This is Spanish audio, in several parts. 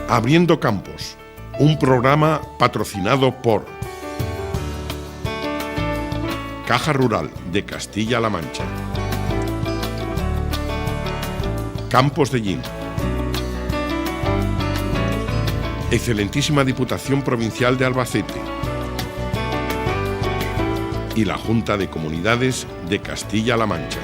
Abriendo Campos, un programa patrocinado por Caja Rural de Castilla-La Mancha, Campos de Llín, Excelentísima Diputación Provincial de Albacete y la Junta de Comunidades de Castilla-La Mancha.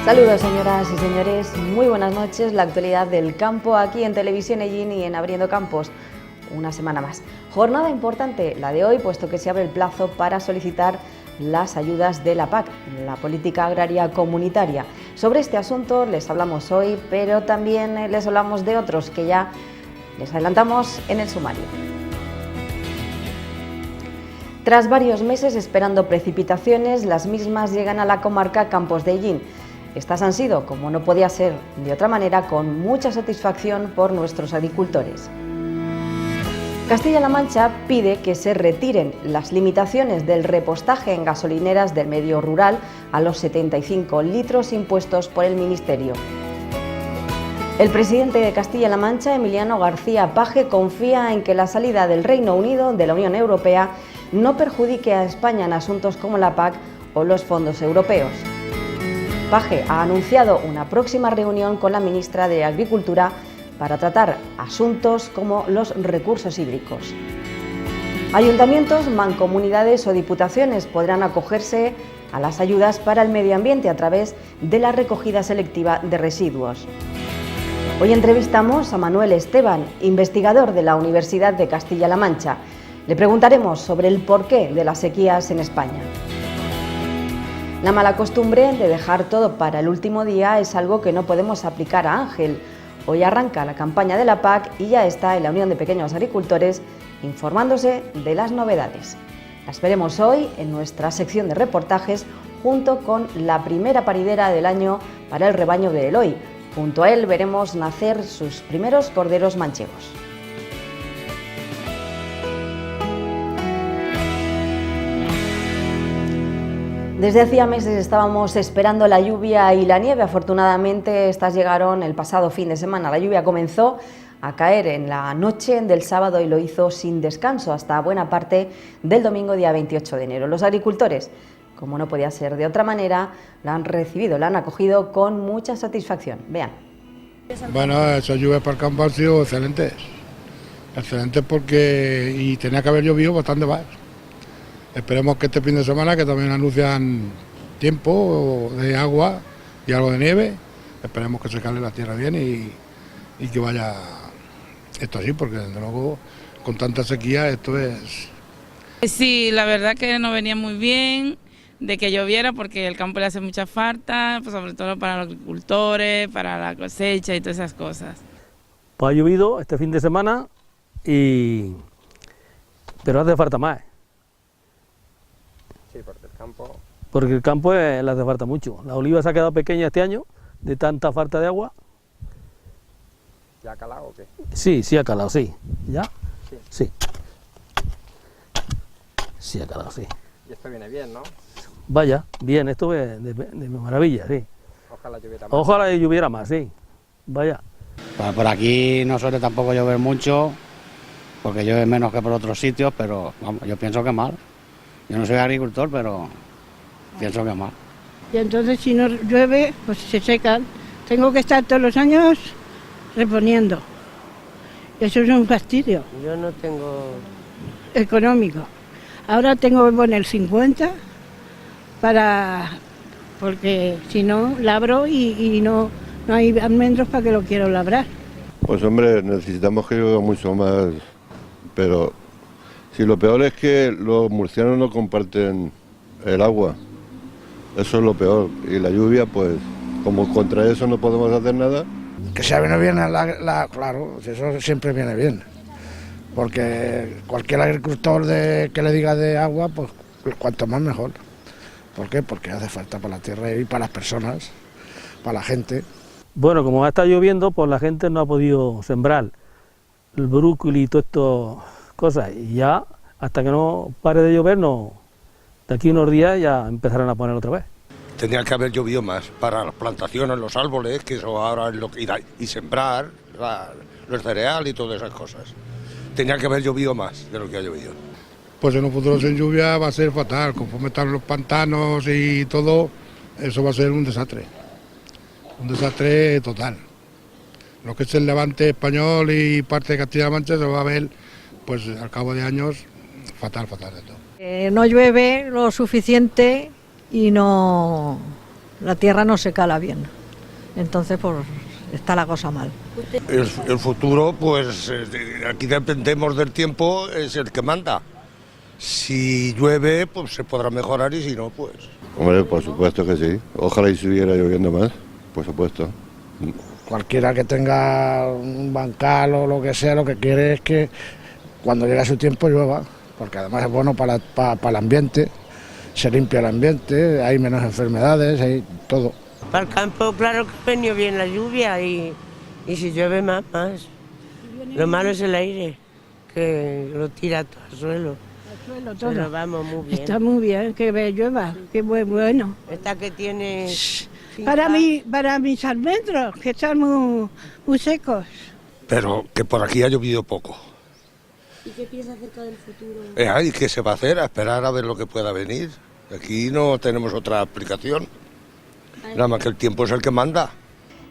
Saludos señoras y señores, muy buenas noches. La actualidad del campo aquí en Televisión Ellín y en Abriendo Campos, una semana más. Jornada importante la de hoy, puesto que se abre el plazo para solicitar las ayudas de la PAC, la Política Agraria Comunitaria. Sobre este asunto les hablamos hoy, pero también les hablamos de otros que ya les adelantamos en el sumario. Tras varios meses esperando precipitaciones, las mismas llegan a la comarca Campos de Ellín. Estas han sido, como no podía ser de otra manera, con mucha satisfacción por nuestros agricultores. Castilla-La Mancha pide que se retiren las limitaciones del repostaje en gasolineras del medio rural a los 75 litros impuestos por el Ministerio. El presidente de Castilla-La Mancha, Emiliano García Paje, confía en que la salida del Reino Unido de la Unión Europea no perjudique a España en asuntos como la PAC o los fondos europeos. Paje ha anunciado una próxima reunión con la ministra de Agricultura para tratar asuntos como los recursos hídricos. Ayuntamientos, mancomunidades o diputaciones podrán acogerse a las ayudas para el medio ambiente a través de la recogida selectiva de residuos. Hoy entrevistamos a Manuel Esteban, investigador de la Universidad de Castilla-La Mancha. Le preguntaremos sobre el porqué de las sequías en España. La mala costumbre de dejar todo para el último día es algo que no podemos aplicar a Ángel. Hoy arranca la campaña de la PAC y ya está en la Unión de Pequeños Agricultores informándose de las novedades. Las veremos hoy en nuestra sección de reportajes junto con la primera paridera del año para el rebaño de Eloy. Junto a él veremos nacer sus primeros corderos manchegos. Desde hacía meses estábamos esperando la lluvia y la nieve. Afortunadamente estas llegaron el pasado fin de semana. La lluvia comenzó a caer en la noche del sábado y lo hizo sin descanso hasta buena parte del domingo día 28 de enero. Los agricultores, como no podía ser de otra manera, la han recibido, la han acogido con mucha satisfacción. Vean. Bueno, esas lluvias para el campo han sido excelentes. Excelentes porque y tenía que haber llovido bastante más. Esperemos que este fin de semana, que también anuncian tiempo de agua y algo de nieve, esperemos que se cale la tierra bien y que vaya esto así, porque desde luego con tanta sequía esto es... Sí, la verdad que nos venía muy bien de que lloviera porque el campo le hace mucha falta, pues sobre todo para los agricultores, para la cosecha y todas esas cosas. Pues ha llovido este fin de semana, pero hace falta más. Sí, porque el campo le hace falta mucho. La oliva se ha quedado pequeña este año, de tanta falta de agua. ¿Ya ha calado o qué? Sí ha calado, sí. ¿Ya? Sí. Sí ha calado, sí. Y esto viene bien, ¿no? Vaya, bien, esto es de maravilla, sí. Ojalá lloviera más. Ojalá lloviera más, sí. Vaya. Pues por aquí no suele tampoco llover mucho, porque llueve menos que por otros sitios, pero vamos, yo pienso que mal. Yo no soy agricultor, pero pienso que mal. Y entonces si no llueve, pues se secan. Tengo que estar todos los años reponiendo. Eso es un fastidio. Yo no tengo... económico. Ahora tengo que poner 50 porque si no labro y no hay almendros para que lo quiero labrar. Pues hombre, necesitamos que llueva mucho más, pero si lo peor es que los murcianos no comparten el agua, eso es lo peor, y la lluvia, pues como contra eso no podemos hacer nada. Que se viene bien, claro, eso siempre viene bien, porque cualquier agricultor que le diga de agua, pues cuanto más mejor. ¿Por qué? Porque hace falta para la tierra y para las personas, para la gente. Bueno, como ha estado lloviendo, pues la gente no ha podido sembrar el brócoli y todas estas cosas. Y ya, hasta que no pare de llover, no, de aquí unos días ya empezarán a poner otra vez. Tendría que haber llovido más para las plantaciones, los árboles, que eso ahora es lo que y sembrar los cereales y todas esas cosas. Tendría que haber llovido más de lo que ha llovido. Pues en un futuro sin lluvia va a ser fatal, conforme están los pantanos y todo, eso va a ser un desastre total. Lo que es el Levante español y parte de Castilla-La Mancha se va a ver, pues al cabo de años, fatal de todo. No llueve lo suficiente y no, la tierra no se cala bien, entonces pues está la cosa mal. El futuro, pues aquí dependemos del tiempo, es el que manda. Si llueve, pues se podrá mejorar y si no, pues... Hombre, por supuesto que sí. Ojalá y siguiera lloviendo más, por supuesto. Cualquiera que tenga un bancal o lo que sea, lo que quiere es que cuando llegue su tiempo llueva, porque además es bueno para el ambiente, se limpia el ambiente, hay menos enfermedades, hay todo. Para el campo, claro que ha venido bien la lluvia y si llueve más. Lo malo es el aire, que lo tira todo al suelo. Todo. Pero vamos muy bien. Está muy bien, que llueva, que bueno. Esta que tiene... Para mis almendros, que están muy secos. Pero que por aquí ha llovido poco. ¿Y qué piensa acerca del futuro? ¿Y qué se va a hacer? A esperar a ver lo que pueda venir. Aquí no tenemos otra aplicación. Nada más que el tiempo es el que manda.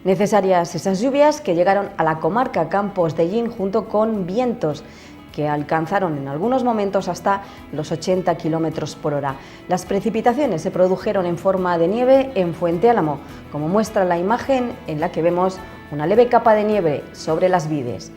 Necesarias esas lluvias que llegaron a la comarca Campos de Llín junto con vientos que alcanzaron en algunos momentos hasta los 80 kilómetros por hora. Las precipitaciones se produjeron en forma de nieve en Fuente Álamo, como muestra la imagen en la que vemos una leve capa de nieve sobre las vides.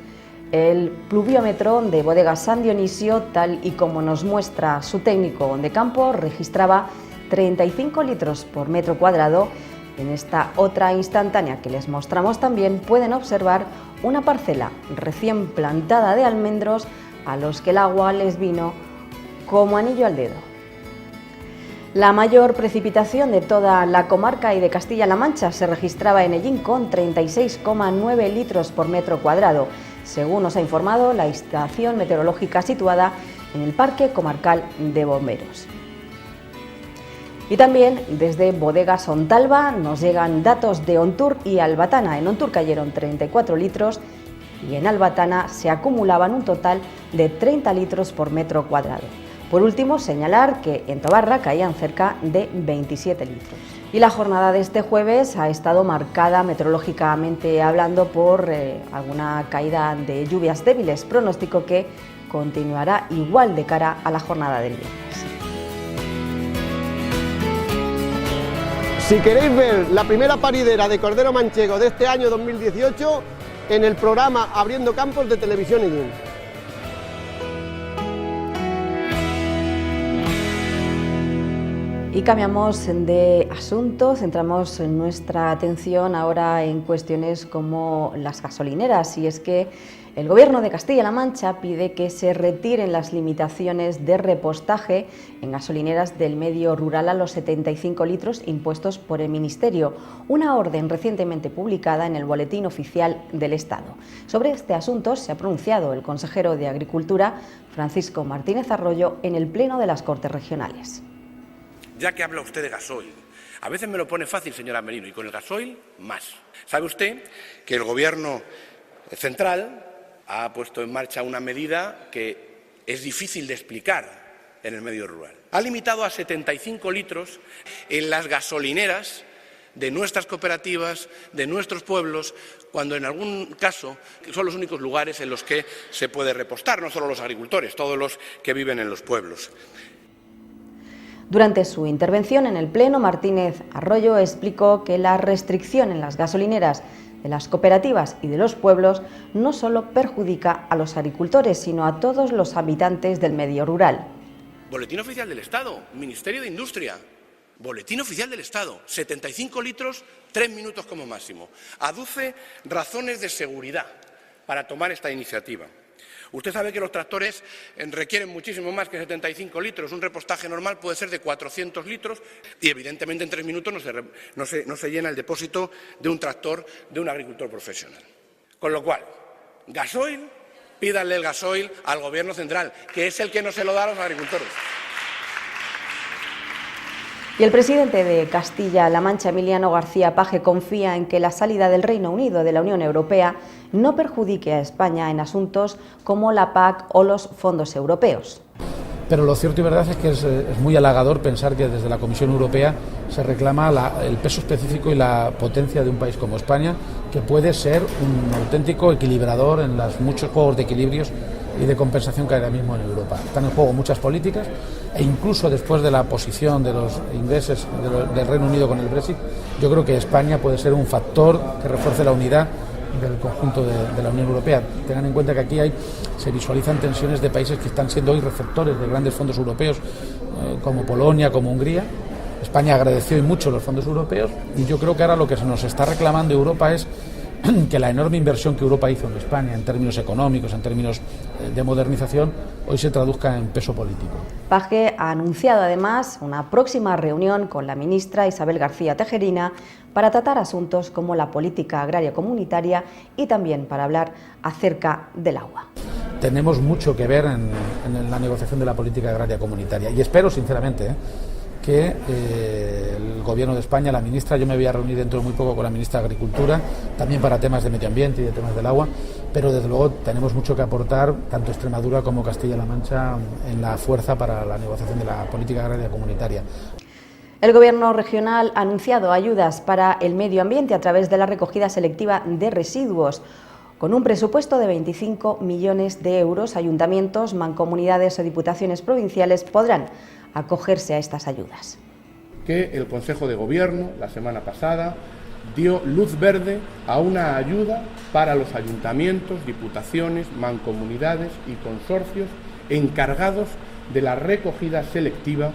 El pluviómetro de Bodegas San Dionisio, tal y como nos muestra su técnico de campo, registraba 35 litros por metro cuadrado. En esta otra instantánea que les mostramos también pueden observar una parcela recién plantada de almendros a los que el agua les vino como anillo al dedo. La mayor precipitación de toda la comarca y de Castilla-La Mancha se registraba en Ellín con 36,9 litros por metro cuadrado, según nos ha informado la estación meteorológica situada en el Parque Comarcal de Bomberos. Y también desde Bodegas Ontalva nos llegan datos de Ontur y Albatana. En Ontur cayeron 34 litros y en Albatana se acumulaban un total de 30 litros por metro cuadrado. Por último, señalar que en Tobarra caían cerca de 27 litros. Y la jornada de este jueves ha estado marcada meteorológicamente hablando por alguna caída de lluvias débiles, pronóstico que continuará igual de cara a la jornada del viernes. Si queréis ver la primera paridera de cordero manchego de este año 2018, en el programa Abriendo Campos de Televisión Ellín. Y cambiamos de asunto, centramos nuestra atención ahora en cuestiones como las gasolineras, y es que el Gobierno de Castilla-La Mancha pide que se retiren las limitaciones de repostaje en gasolineras del medio rural a los 75 litros impuestos por el Ministerio, una orden recientemente publicada en el Boletín Oficial del Estado. Sobre este asunto se ha pronunciado el consejero de Agricultura, Francisco Martínez Arroyo, en el Pleno de las Cortes Regionales. Ya que habla usted de gasoil, a veces me lo pone fácil, señora Merino, y con el gasoil más. ¿Sabe usted que el Gobierno central ha puesto en marcha una medida que es difícil de explicar en el medio rural? Ha limitado a 75 litros en las gasolineras de nuestras cooperativas, de nuestros pueblos, cuando en algún caso son los únicos lugares en los que se puede repostar, no solo los agricultores, todos los que viven en los pueblos. Durante su intervención en el Pleno, Martínez Arroyo explicó que la restricción en las gasolineras de las cooperativas y de los pueblos no solo perjudica a los agricultores, sino a todos los habitantes del medio rural. Boletín Oficial del Estado, Ministerio de Industria, Boletín Oficial del Estado, 75 litros, 3 minutos como máximo. Aduce razones de seguridad para tomar esta iniciativa. Usted sabe que los tractores requieren muchísimo más que 75 litros. Un repostaje normal puede ser de 400 litros y, evidentemente, en 3 minutos no se llena el depósito de un tractor de un agricultor profesional. Con lo cual, gasoil, pídanle el gasoil al Gobierno central, que es el que no se lo da a los agricultores. Y el presidente de Castilla-La Mancha, Emiliano García Paje, confía en que la salida del Reino Unido de la Unión Europea no perjudique a España en asuntos como la PAC o los fondos europeos. Pero lo cierto y verdad es que es muy halagador pensar que desde la Comisión Europea se reclama el peso específico y la potencia de un país como España, que puede ser un auténtico equilibrador en los muchos juegos de equilibrios y de compensación que hay ahora mismo en Europa. Están en juego muchas políticas e incluso después de la posición de los ingleses del Reino Unido con el Brexit, yo creo que España puede ser un factor que refuerce la unidad del conjunto de la Unión Europea. Tengan en cuenta que aquí se visualizan tensiones de países que están siendo hoy receptores de grandes fondos europeos, como Polonia, como Hungría. España agradeció mucho los fondos europeos y yo creo que ahora lo que se nos está reclamando Europa es que la enorme inversión que Europa hizo en España en términos económicos, en términos de modernización, hoy se traduzca en peso político. Paje ha anunciado además una próxima reunión con la ministra Isabel García Tejerina para tratar asuntos como la política agraria comunitaria y también para hablar acerca del agua. Tenemos mucho que ver en la negociación de la política agraria comunitaria y espero sinceramente que el Gobierno de España, la ministra, yo me voy a reunir dentro de muy poco con la ministra de Agricultura, también para temas de medio ambiente y de temas del agua, pero desde luego tenemos mucho que aportar, tanto Extremadura como Castilla-La Mancha, en la fuerza para la negociación de la política agraria comunitaria. El Gobierno regional ha anunciado ayudas para el medio ambiente a través de la recogida selectiva de residuos. Con un presupuesto de 25 millones de euros, ayuntamientos, mancomunidades o diputaciones provinciales podrán acogerse a estas ayudas. Que el Consejo de Gobierno la semana pasada dio luz verde a una ayuda para los ayuntamientos, diputaciones, mancomunidades y consorcios encargados de la recogida selectiva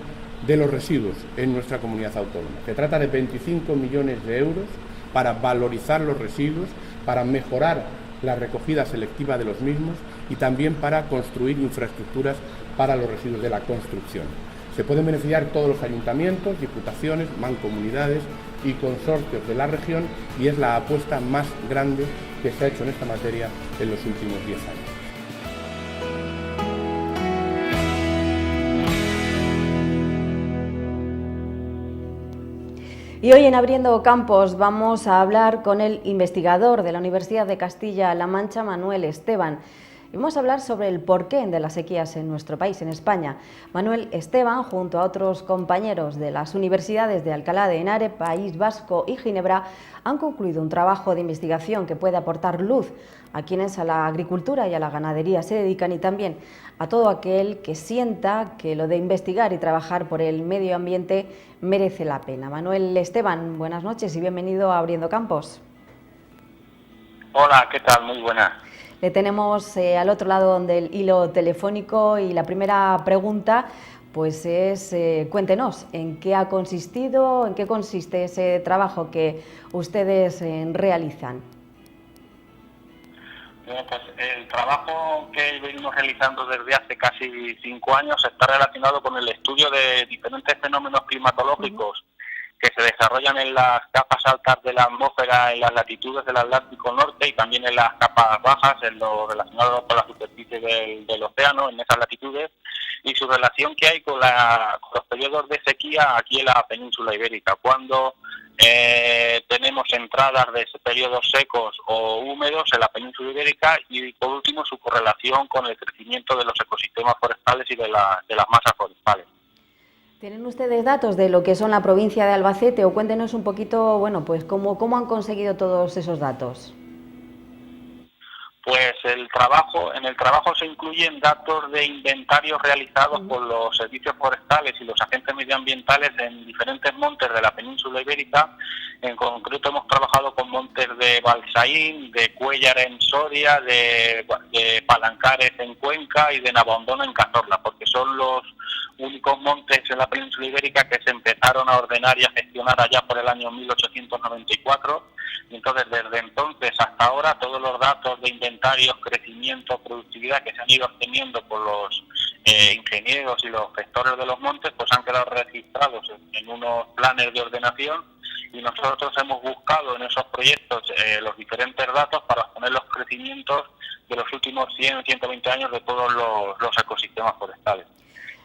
de los residuos en nuestra comunidad autónoma. Se trata de 25 millones de euros para valorizar los residuos, para mejorar la recogida selectiva de los mismos y también para construir infraestructuras para los residuos de la construcción. Se pueden beneficiar todos los ayuntamientos, diputaciones, mancomunidades y consorcios de la región y es la apuesta más grande que se ha hecho en esta materia en los últimos 10 años. Y hoy en Abriendo Campos vamos a hablar con el investigador de la Universidad de Castilla-La Mancha, Manuel Esteban. Y vamos a hablar sobre el porqué de las sequías en nuestro país, en España. Manuel Esteban, junto a otros compañeros de las universidades de Alcalá de Henares, País Vasco y Ginebra, han concluido un trabajo de investigación que puede aportar luz a quienes a la agricultura y a la ganadería se dedican y también a todo aquel que sienta que lo de investigar y trabajar por el medio ambiente merece la pena. Manuel Esteban, buenas noches y bienvenido a Abriendo Campos. Hola, ¿qué tal? Muy buenas. Le tenemos al otro lado del hilo telefónico y la primera pregunta pues es, cuéntenos, ¿en qué ha consistido, en qué consiste ese trabajo que ustedes realizan? Bien, pues el trabajo que venimos realizando desde hace casi 5 años está relacionado con el estudio de diferentes fenómenos climatológicos que se desarrollan en las capas altas de la atmósfera, en las latitudes del Atlántico Norte y también en las capas bajas, en lo relacionado con la superficie del océano, en esas latitudes, y su relación que hay con los periodos de sequía aquí en la península ibérica, cuando tenemos entradas de periodos secos o húmedos en la península ibérica y, por último, su correlación con el crecimiento de los ecosistemas forestales y de las masas forestales. ¿Tienen ustedes datos de lo que son la provincia de Albacete o cuéntenos un poquito, bueno, pues cómo han conseguido todos esos datos? Pues en el trabajo se incluyen datos de inventarios realizados por los servicios forestales y los agentes medioambientales en diferentes montes de la península ibérica. En concreto hemos trabajado con montes de Balsaín, de Cuéllar en Soria, de Palancares en Cuenca y de Navahondona en Cazorla, porque son los únicos montes en la península ibérica que se empezaron a ordenar y a gestionar allá por el año 1894 Y entonces, desde entonces hasta ahora, todos los datos de inventarios, crecimiento, productividad que se han ido obteniendo por los ingenieros y los gestores de los montes, pues han quedado registrados en unos planes de ordenación, y nosotros hemos buscado en esos proyectos los diferentes datos para obtener los crecimientos de los últimos 100 o 120 años de todos los ecosistemas forestales.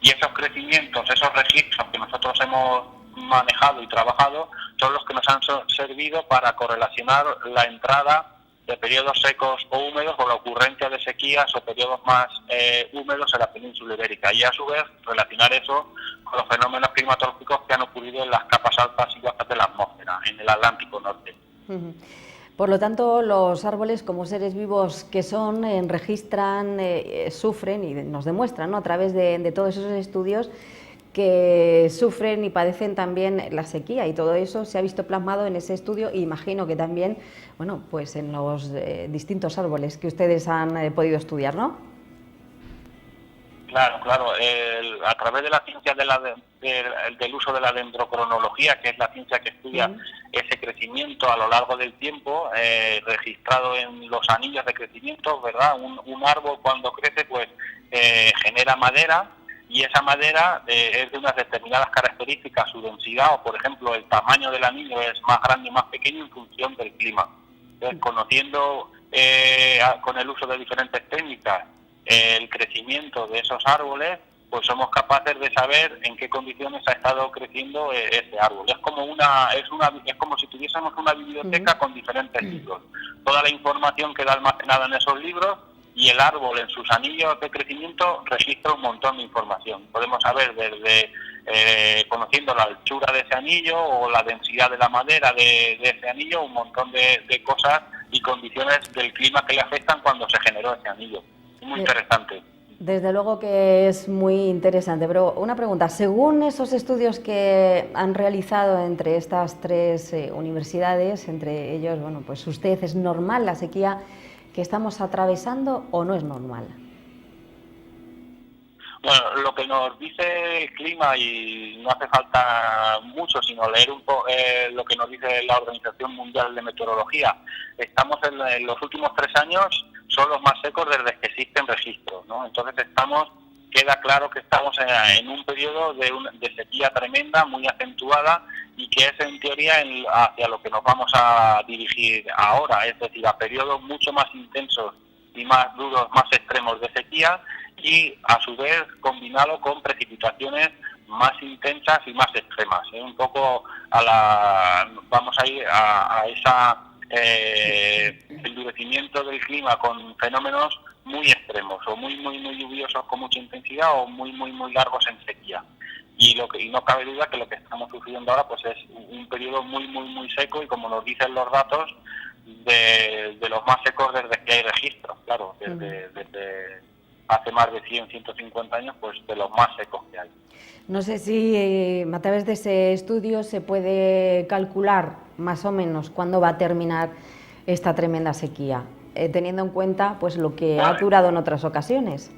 Y esos crecimientos, esos registros que nosotros hemos manejado y trabajado, son los que nos han servido para correlacionar la entrada de periodos secos o húmedos o la ocurrencia de sequías o periodos más húmedos en la península ibérica, y a su vez relacionar eso con los fenómenos climatológicos que han ocurrido en las capas altas y bajas de la atmósfera, en el Atlántico Norte. Por lo tanto, los árboles, como seres vivos que son, registran, sufren y nos demuestran, ¿no?, a través de todos esos estudios, que sufren y padecen también la sequía, y todo eso se ha visto plasmado en ese estudio, y imagino que también, bueno, pues en los distintos árboles que ustedes han podido estudiar, ¿no? Claro. A través de la ciencia del uso de la dendrocronología, que es la ciencia que estudia ese crecimiento a lo largo del tiempo, registrado en los anillos de crecimiento, ¿verdad? Un árbol cuando crece, pues genera madera, y esa madera es de unas determinadas características, su densidad o, por ejemplo, el tamaño del anillo es más grande o más pequeño en función del clima. Entonces, conociendo con el uso de diferentes técnicas el crecimiento de esos árboles, pues somos capaces de saber en qué condiciones ha estado creciendo ese árbol. Es como si tuviésemos una biblioteca con diferentes libros. Toda la información queda almacenada en esos libros, y el árbol en sus anillos de crecimiento registra un montón de información. Podemos saber desde conociendo la anchura de ese anillo o la densidad de la madera de ese anillo, un montón de cosas y condiciones del clima que le afectan cuando se generó ese anillo. Muy interesante. Desde luego que es muy interesante, pero una pregunta, según esos estudios que han realizado entre estas tres universidades, entre ellos, bueno, pues usted, ¿es normal la sequía que estamos atravesando o no es normal? Bueno, lo que nos dice el clima, y no hace falta mucho, sino leer un poco lo que nos dice la Organización Mundial de Meteorología. Estamos en los últimos 3 años, son los más secos desde que existen registros, ¿no? Entonces queda claro que estamos en un periodo de sequía tremenda, muy acentuada, y que es en teoría hacia lo que nos vamos a dirigir ahora, es decir, a periodos mucho más intensos y más duros, más extremos de sequía, y a su vez combinado con precipitaciones más intensas y más extremas. Un poco vamos a ir a ese endurecimiento del clima con fenómenos muy extremos, o muy lluviosos con mucha intensidad, o muy largos en sequía. Y no cabe duda que lo que estamos sufriendo ahora pues es un periodo muy seco, y como nos dicen los datos, de los más secos desde que hay registros, claro, desde hace más de 100, 150 años, pues de los más secos que hay. No sé si a través de ese estudio se puede calcular más o menos cuándo va a terminar esta tremenda sequía, teniendo en cuenta pues lo que ha durado en otras ocasiones.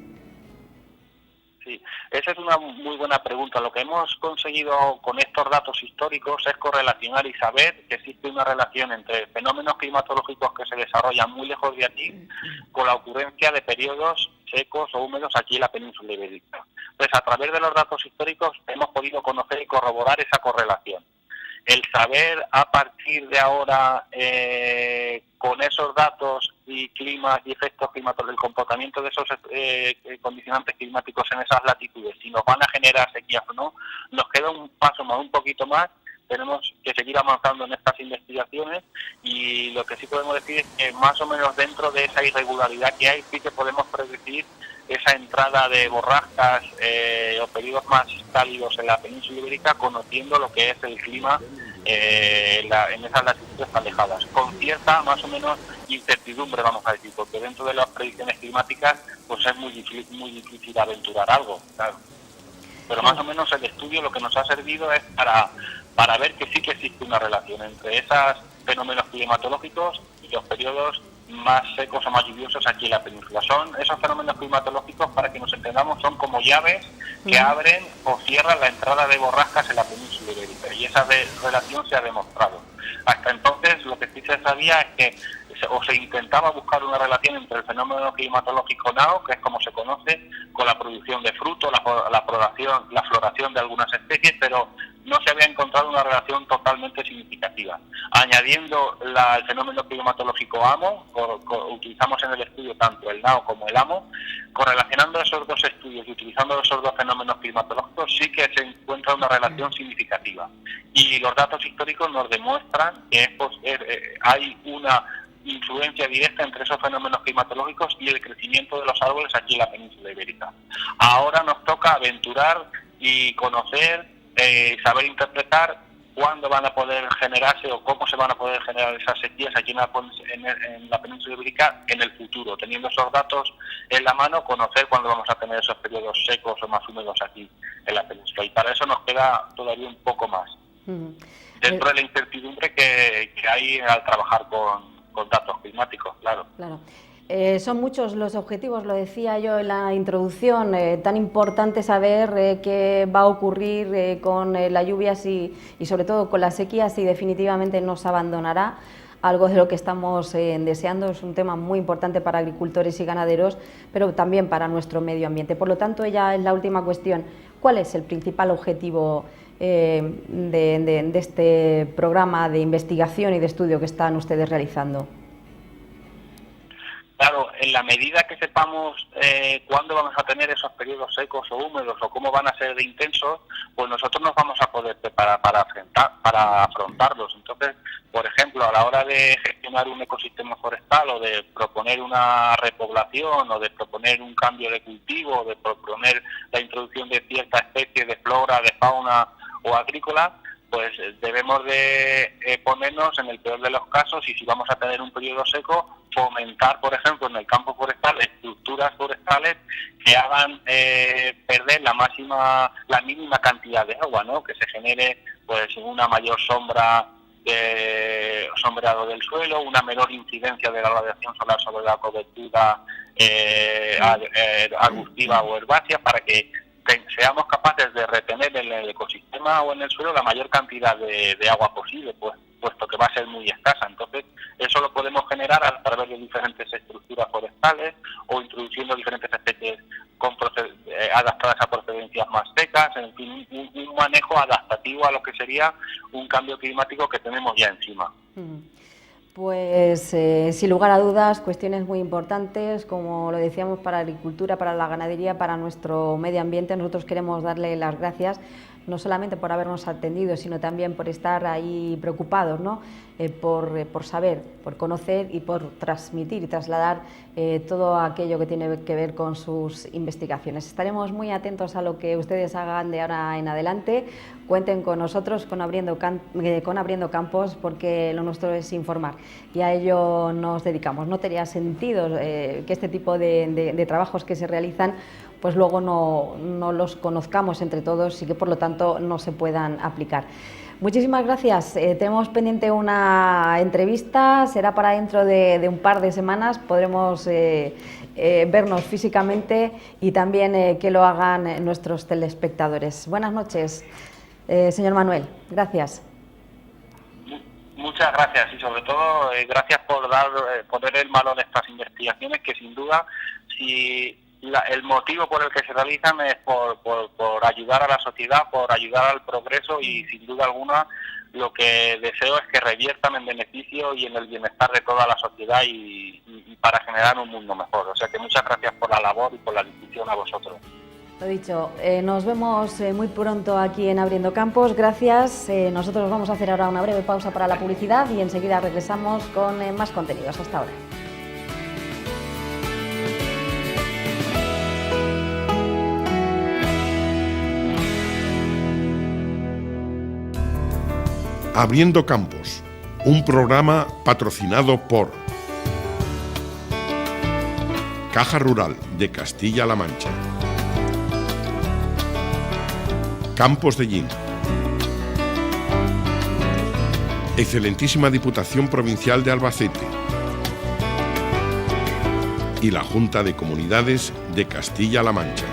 Sí, esa es una muy buena pregunta. Lo que hemos conseguido con estos datos históricos es correlacionar y saber que existe una relación entre fenómenos climatológicos que se desarrollan muy lejos de aquí con la ocurrencia de periodos secos o húmedos aquí en la península ibérica. Entonces, a través de los datos históricos hemos podido conocer y corroborar esa correlación. El saber a partir de ahora, con esos datos y climas y efectos climatológicos, el comportamiento de esos condicionantes climáticos en esas latitudes, si nos van a generar sequías o no, nos queda un paso más, un poquito más. Tenemos que seguir avanzando en estas investigaciones, y lo que sí podemos decir es que más o menos dentro de esa irregularidad que hay, sí que podemos predecir esa entrada de borrascas o periodos más cálidos en la península ibérica, conociendo lo que es el clima en esas latitudes alejadas, con cierta más o menos incertidumbre, vamos a decir, porque dentro de las predicciones climáticas pues es muy difícil aventurar algo, claro. Pero más o menos el estudio lo que nos ha servido es para ver que sí que existe una relación entre esos fenómenos climatológicos y los periodos más secos o más lluviosos aquí en la península. Esos fenómenos climatológicos, para que nos entendamos, son como llaves que abren o cierran la entrada de borrascas en la península ibérica, y esa relación se ha demostrado. Hasta entonces lo lo que sí se sabía es que se intentaba buscar una relación entre el fenómeno climatológico NAO, que es como se conoce, con la producción de frutos, la floración de algunas especies, pero no se había encontrado una relación totalmente significativa. Añadiendo el fenómeno climatológico AMO, utilizamos en el estudio tanto el NAO como el AMO, correlacionando esos dos estudios y utilizando esos dos fenómenos climatológicos, sí que se encuentra una relación significativa. Y los datos históricos nos demuestran que hay una influencia directa entre esos fenómenos climatológicos y el crecimiento de los árboles aquí en la península ibérica. Ahora nos toca aventurar y conocer, saber interpretar cuándo van a poder generarse o cómo se van a poder generar esas sequías aquí en la península ibérica en el futuro. Teniendo esos datos en la mano, conocer cuándo vamos a tener esos periodos secos o más húmedos aquí en la península. Y para eso nos queda todavía un poco más. Dentro de la incertidumbre que hay al trabajar con datos climáticos, claro. Son muchos los objetivos, lo decía yo en la introducción, tan importante saber qué va a ocurrir con las lluvias y sobre todo con las sequías, si definitivamente nos abandonará, algo de lo que estamos deseando. Es un tema muy importante para agricultores y ganaderos, pero también para nuestro medio ambiente. Por lo tanto, ya es la última cuestión, ¿cuál es el principal objetivo de este programa de investigación y de estudio que están ustedes realizando? Claro, en la medida que sepamos cuándo vamos a tener esos periodos secos o húmedos o cómo van a ser de intensos, pues nosotros nos vamos a poder preparar para afrontarlos. Entonces, por ejemplo, a la hora de gestionar un ecosistema forestal o de proponer una repoblación o de proponer un cambio de cultivo o de proponer la introducción de cierta especie de flora, de fauna o agrícola, pues debemos de ponernos en el peor de los casos, y si vamos a tener un periodo seco, fomentar, por ejemplo, en el campo forestal, estructuras forestales que hagan perder la mínima cantidad de agua, ¿no? Que se genere pues una mayor sombreado del suelo, una menor incidencia de la radiación solar sobre la cobertura arbustiva o herbácea, para que seamos capaces de retener en el ecosistema o en el suelo la mayor cantidad de agua posible, puesto que va a ser muy escasa. Entonces, eso lo podemos generar a través de diferentes estructuras forestales o introduciendo diferentes especies adaptadas a procedencias más secas, en fin, un manejo adaptativo a lo que sería un cambio climático que tenemos ya encima. Pues sin lugar a dudas, cuestiones muy importantes, como lo decíamos, para la agricultura, para la ganadería, para nuestro medio ambiente. Nosotros queremos darle las gracias, no solamente por habernos atendido, sino también por estar ahí preocupados, ¿no? Por saber, por conocer y por transmitir y trasladar todo aquello que tiene que ver con sus investigaciones. Estaremos muy atentos a lo que ustedes hagan de ahora en adelante. Cuenten con nosotros, con Abriendo Campos, porque lo nuestro es informar y a ello nos dedicamos. No tenía sentido que este tipo de trabajos que se realizan pues luego no los conozcamos entre todos y que por lo tanto no se puedan aplicar. Muchísimas gracias. Tenemos pendiente una entrevista, será para dentro de un par de semanas, podremos vernos físicamente y también que lo hagan nuestros telespectadores. Buenas noches, señor Manuel. Gracias. Muchas gracias y sobre todo gracias por poner el valor de estas investigaciones, que sin duda el motivo por el que se realizan es por ayudar a la sociedad, por ayudar al progreso, y sin duda alguna lo que deseo es que reviertan en beneficio y en el bienestar de toda la sociedad y para generar un mundo mejor. O sea que muchas gracias por la labor y por la difusión a vosotros. Lo dicho, nos vemos muy pronto aquí en Abriendo Campos. Gracias. Nosotros vamos a hacer ahora una breve pausa para la publicidad y enseguida regresamos con más contenidos. Hasta ahora. Abriendo Campos, un programa patrocinado por Caja Rural de Castilla-La Mancha, Campos de Llín, Excelentísima Diputación Provincial de Albacete y la Junta de Comunidades de Castilla-La Mancha.